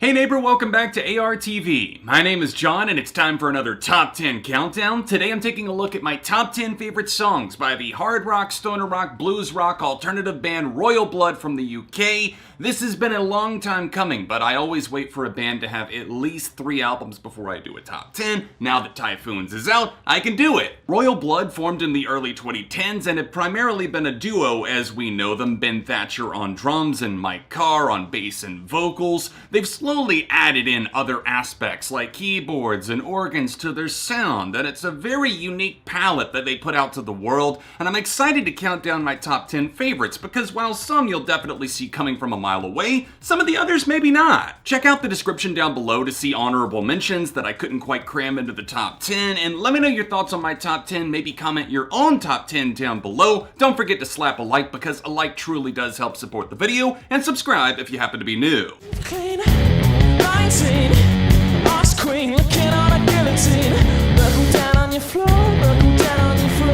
Hey neighbor, welcome back to ARTV. My name is John and it's time for another Top 10 Countdown. Today I'm taking a look at my top 10 favorite songs by the hard rock, stoner rock, blues rock, alternative band Royal Blood from the UK. This has been a long time coming, but I always wait for a band to have at least 3 albums before I do a top 10. Now that Typhoons is out, I can do it. Royal Blood formed in the early 2010s and have primarily been a duo as we know them. Ben Thatcher on drums and Mike Carr on bass and vocals. They've slowly added in other aspects like keyboards and organs to their sound, and it's a very unique palette that they put out to the world, and I'm excited to count down my top 10 favorites because while some you'll definitely see coming from a mile away, some of the others maybe not. Check out the description down below to see honorable mentions that I couldn't quite cram into the top 10, and let me know your thoughts on my top 10, maybe comment your own top 10 down below. Don't forget to slap a like because a like truly does help support the video, and subscribe if you happen to be new. 19, Lost Queen, looking on a guillotine. Buckle down on your floor, buckle down on your floor.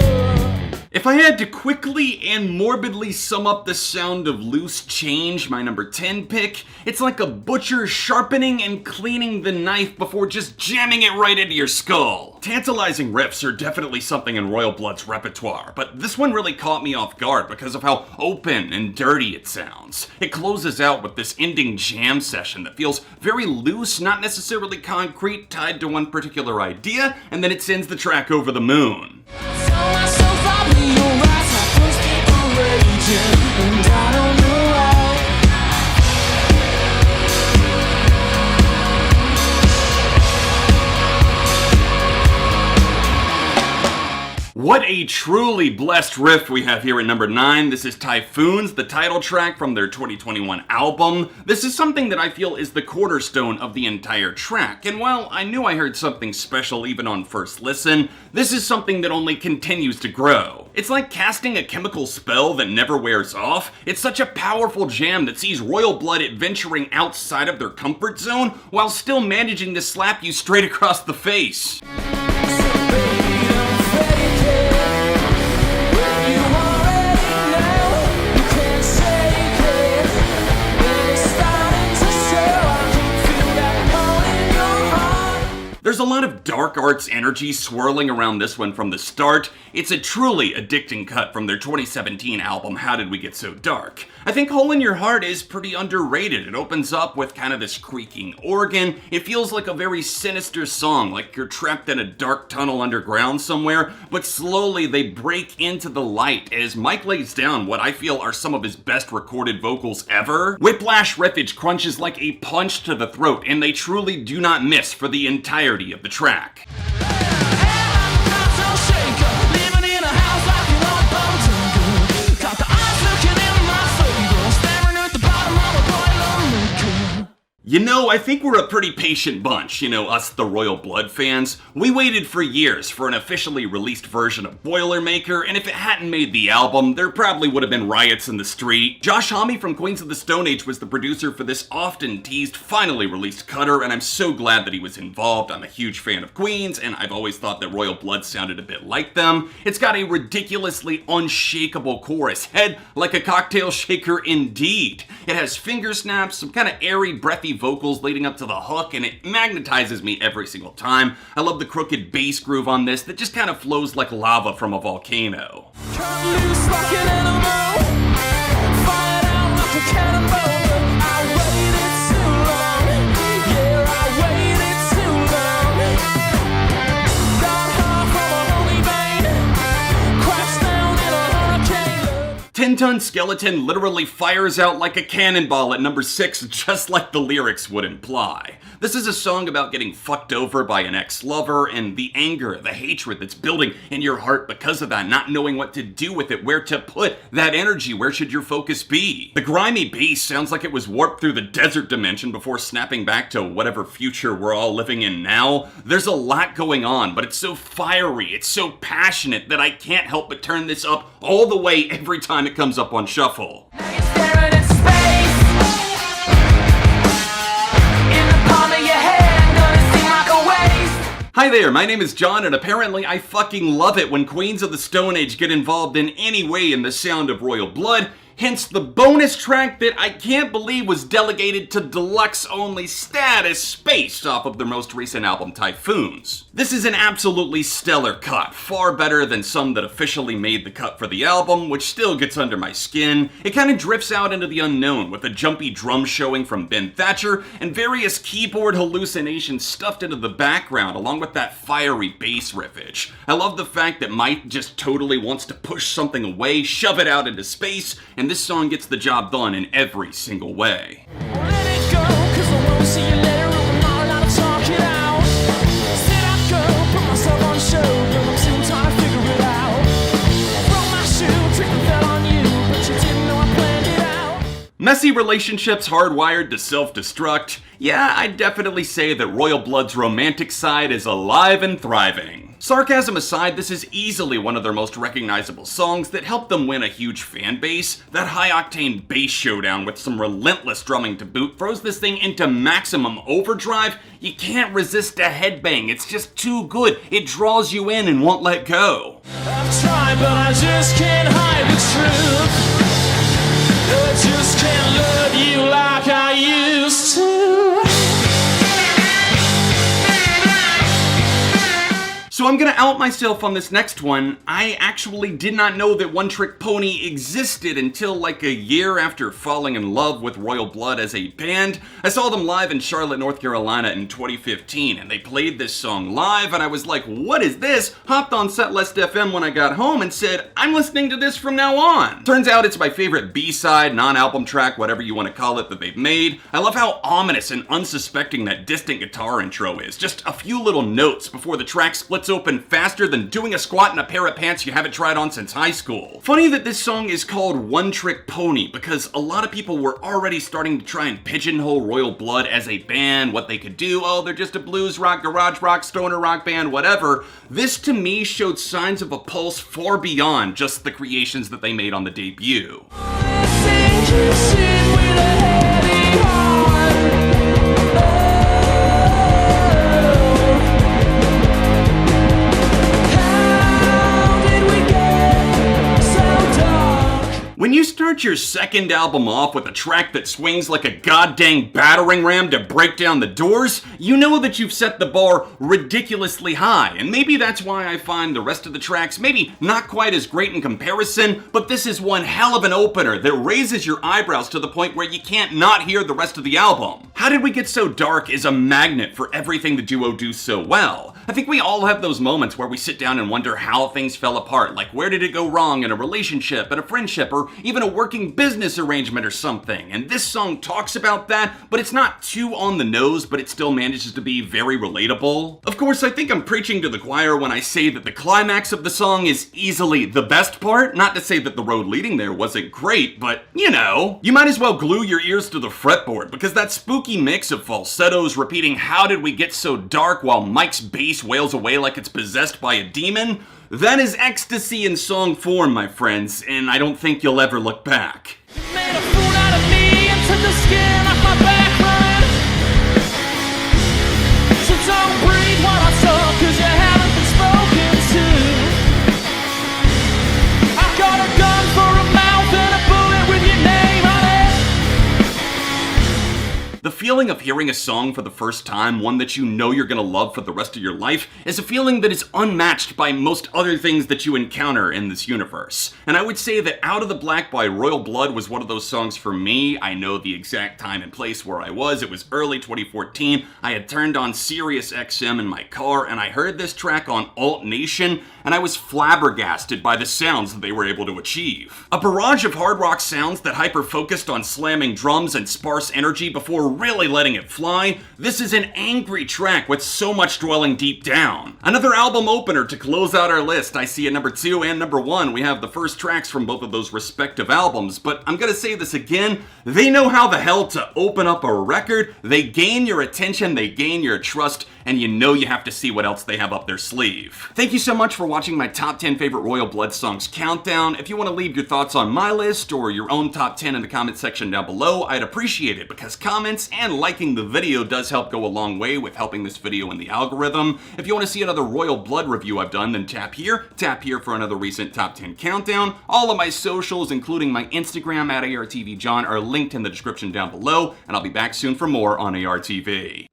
If I had to quickly and morbidly sum up the sound of Loose Change, my number 10 pick, it's like a butcher sharpening and cleaning the knife before just jamming it right into your skull. Tantalizing riffs are definitely something in Royal Blood's repertoire, but this one really caught me off guard because of how open and dirty it sounds. It closes out with this ending jam session that feels very loose, not necessarily concrete, tied to one particular idea, and then it sends the track over the moon. What a truly blessed riff we have here at number 9. This is Typhoons, the title track from their 2021 album. This is something that I feel is the cornerstone of the entire track, and while I knew I heard something special even on first listen, this is something that only continues to grow. It's like casting a chemical spell that never wears off. It's such a powerful jam that sees Royal Blood adventuring outside of their comfort zone while still managing to slap you straight across the face. There's a lot of dark arts energy swirling around this one from the start. It's a truly addicting cut from their 2017 album, How Did We Get So Dark? I think Hole in Your Heart is pretty underrated. It opens up with kind of this creaking organ. It feels like a very sinister song, like you're trapped in a dark tunnel underground somewhere, but slowly they break into the light as Mike lays down what I feel are some of his best recorded vocals ever. Whiplash riffage crunches like a punch to the throat, and they truly do not miss for the entirety of the track. You know, I think we're a pretty patient bunch, us the Royal Blood fans. We waited for years for an officially released version of Boilermaker, and if it hadn't made the album, there probably would have been riots in the street. Josh Homme from Queens of the Stone Age was the producer for this often teased, finally released cutter, and I'm so glad that he was involved. I'm a huge fan of Queens, and I've always thought that Royal Blood sounded a bit like them. It's got a ridiculously unshakable chorus, head like a cocktail shaker indeed. It has finger snaps, some kind of airy, breathy vocals leading up to the hook, and it magnetizes me every single time. I love the crooked bass groove on this that just kind of flows like lava from a volcano. Cut loose like an animal, fired out like a cannonball. I waited too long, yeah, I waited too long. Got high from a holy vein, crashed down in a hurricane. 10-Ton Skeleton literally fires out like a cannonball at number 6, just like the lyrics would imply. This is a song about getting fucked over by an ex-lover and the anger, the hatred that's building in your heart because of that, not knowing what to do with it, where to put that energy, where should your focus be? The grimy bass sounds like it was warped through the desert dimension before snapping back to whatever future we're all living in now. There's a lot going on, but it's so fiery, it's so passionate that I can't help but turn this up all the way every time it comes up on shuffle. Hi there, my name is John, and apparently I fucking love it when Queens of the Stone Age get involved in any way in the sound of Royal Blood. hence the bonus track that I can't believe was delegated to deluxe only status spaced off of their most recent album Typhoons. This is an absolutely stellar cut, far better than some that officially made the cut for the album, which still gets under my skin. It kind of drifts out into the unknown with a jumpy drum showing from Ben Thatcher and various keyboard hallucinations stuffed into the background along with that fiery bass riffage. I love the fact that Mike just totally wants to push something away, shove it out into space, and this song gets the job done in every single way. Let it go, 'cause I won't see you later. I'm not allowed to talk it out. Said I'd go, put myself on show, but I'm still trying to figure it out. Broke my shoe, tripped and fell on you, but you didn't know I planned it out. Messy relationships hardwired to self-destruct. Yeah, I'd definitely say that Royal Blood's romantic side is alive and thriving. Sarcasm aside, this is easily one of their most recognizable songs that helped them win a huge fan base. That high-octane bass showdown with some relentless drumming to boot throws this thing into maximum overdrive. You can't resist a headbang, it's just too good. It draws you in and won't let go. I've tried, but I just can't hide the truth. I just can't love you like I used to. So I'm gonna out myself on this next one. I actually did not know that One Trick Pony existed until like a year after falling in love with Royal Blood as a band. I saw them live in Charlotte, North Carolina in 2015, and they played this song live, and I was like, what is this? Hopped on Setlist FM when I got home and said, I'm listening to this from now on. Turns out it's my favorite B-side, non-album track, whatever you want to call it, that they've made. I love how ominous and unsuspecting that distant guitar intro is. Just a few little notes before the track splits open faster than doing a squat in a pair of pants you haven't tried on since high school. Funny that this song is called One Trick Pony because a lot of people were already starting to try and pigeonhole Royal Blood as a band, what they could do. Oh, they're just a blues rock, garage rock, stoner rock band, whatever. This to me showed signs of a pulse far beyond just the creations that they made on the debut. I think you sit with a heavy heart. When you start your second album off with a track that swings like a goddamn battering ram to break down the doors, you know that you've set the bar ridiculously high, and maybe that's why I find the rest of the tracks maybe not quite as great in comparison, but this is one hell of an opener that raises your eyebrows to the point where you can't not hear the rest of the album. How Did We Get So Dark is a magnet for everything the duo do so well. I think we all have those moments where we sit down and wonder how things fell apart, like where did it go wrong in a relationship, in a friendship, or even a working business arrangement or something. And this song talks about that, but it's not too on the nose, but it still manages to be very relatable. Of course, I think I'm preaching to the choir when I say that the climax of the song is easily the best part. Not to say that the road leading there wasn't great, but you know. You might as well glue your ears to the fretboard, because that spooky mix of falsettos repeating "How did we get so dark" while Mike's bass wails away like it's possessed by a demon, that is ecstasy in song form, my friends, and I don't think you'll ever look back. You made a fool out of me and took the skin off my back, Ryan. So don't breathe while I talk, 'cause you haven't been spoken to. I've got a gun for a mouth and a bullet with your name on it. The feeling of hearing a song for the first time, one that you know you're gonna love for the rest of your life, is a feeling that is unmatched by most other things that you encounter in this universe. And I would say that Out of the Black by Royal Blood was one of those songs for me. I know the exact time and place where I was. It was early 2014. I had turned on Sirius XM in my car, and I heard this track on Alt Nation, and I was flabbergasted by the sounds that they were able to achieve. A barrage of hard rock sounds that hyper-focused on slamming drums and sparse energy before really letting it fly. This is an angry track with so much dwelling deep down. Another album opener to close out our list. I see at number 2 and number 1 we have the first tracks from both of those respective albums, but I'm gonna say this again, they know how the hell to open up a record. They gain your attention, they gain your trust, and you know you have to see what else they have up their sleeve. Thank you so much for watching my top 10 favorite Royal Blood songs countdown. If you want to leave your thoughts on my list or your own top 10 in the comment section down below, I'd appreciate it because comments and liking the video does help go a long way with helping this video in the algorithm. If you want to see another Royal Blood review I've done, then tap here for another recent top 10 countdown. All of my socials, including my Instagram @ARTVJohn, are linked in the description down below, and I'll be back soon for more on ARTV.